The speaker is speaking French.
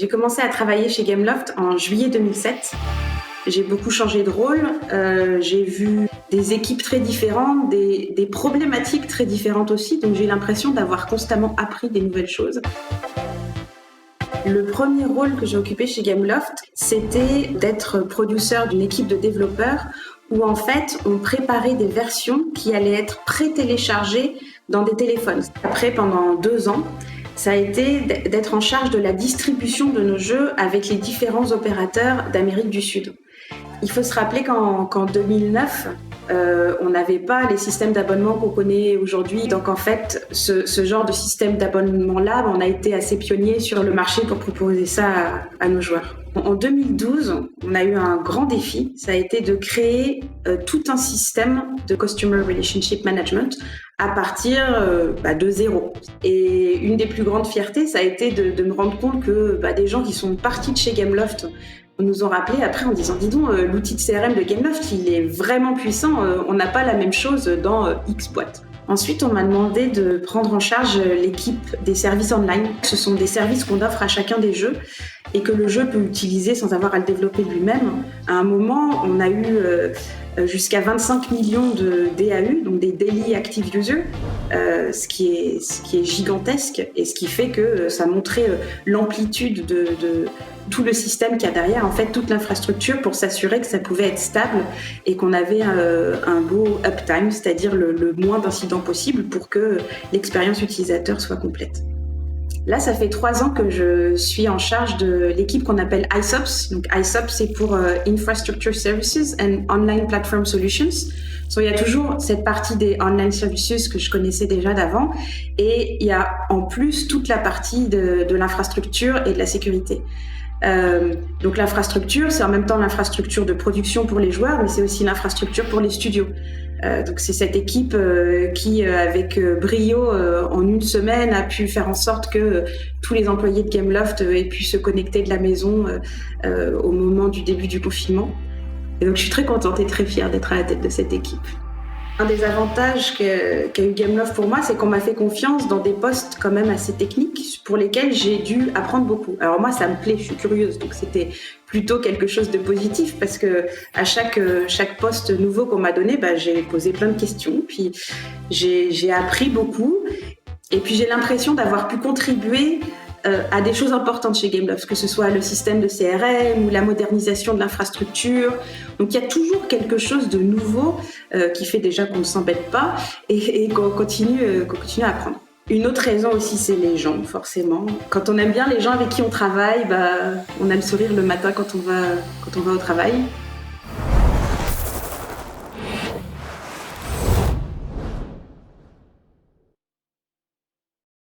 J'ai commencé à travailler chez Gameloft en juillet 2007. J'ai beaucoup changé de rôle. J'ai vu des équipes très différentes, des problématiques très différentes aussi. Donc j'ai l'impression d'avoir constamment appris des nouvelles choses. Le premier rôle que j'ai occupé chez Gameloft, c'était d'être producteur d'une équipe de développeurs où en fait on préparait des versions qui allaient être pré-téléchargées dans des téléphones. Après, pendant 2 ans, ça a été d'être en charge de la distribution de nos jeux avec les différents opérateurs d'Amérique du Sud. Il faut se rappeler qu'en 2009, on n'avait pas les systèmes d'abonnement qu'on connaît aujourd'hui. Donc en fait, ce genre de système d'abonnement-là, on a été assez pionniers sur le marché pour proposer ça à nos joueurs. En 2012, on a eu un grand défi. Ça a été de créer tout un système de Customer Relationship Management à partir de zéro. Et une des plus grandes fiertés, ça a été de me rendre compte que des gens qui sont partis de chez Gameloft nous ont rappelé après en disant « Dis donc, l'outil de CRM de Gameloft, il est vraiment puissant, on n'a pas la même chose dans X boîte ». Ensuite, on m'a demandé de prendre en charge l'équipe des services online. Ce sont des services qu'on offre à chacun des jeux et que le jeu peut utiliser sans avoir à le développer lui-même. À un moment, on a eu jusqu'à 25 millions de DAU, donc des Daily Active Users, ce qui est gigantesque et ce qui fait que ça montrait l'amplitude de tout le système qu'il y a derrière, en fait, toute l'infrastructure pour s'assurer que ça pouvait être stable et qu'on avait un beau uptime, c'est-à-dire le moins d'incidents possible pour que l'expérience utilisateur soit complète. Là, ça fait 3 ans que je suis en charge de l'équipe qu'on appelle ISOPS. Donc, ISOPS, c'est pour Infrastructure Services and Online Platform Solutions. Il y a toujours cette partie des online services que je connaissais déjà d'avant. Et il y a en plus toute la partie de l'infrastructure et de la sécurité. Donc l'infrastructure, c'est en même temps l'infrastructure de production pour les joueurs, mais c'est aussi l'infrastructure pour les studios. Donc c'est cette équipe qui, avec brio, en une semaine, a pu faire en sorte que tous les employés de Gameloft aient pu se connecter de la maison au moment du début du confinement. Et donc je suis très contente et très fière d'être à la tête de cette équipe. Un des avantages qu'a eu Gameloft pour moi, c'est qu'on m'a fait confiance dans des postes quand même assez techniques pour lesquels j'ai dû apprendre beaucoup. Alors moi, ça me plaît, je suis curieuse, donc c'était plutôt quelque chose de positif parce que à chaque poste nouveau qu'on m'a donné, j'ai posé plein de questions, puis j'ai appris beaucoup et puis j'ai l'impression d'avoir pu contribuer à des choses importantes chez Gameloft, que ce soit le système de CRM ou la modernisation de l'infrastructure. Donc il y a toujours quelque chose de nouveau qui fait déjà qu'on ne s'embête pas et qu'on continue à apprendre. Une autre raison aussi, c'est les gens, forcément. Quand on aime bien les gens avec qui on travaille, on a le sourire le matin quand on va au travail.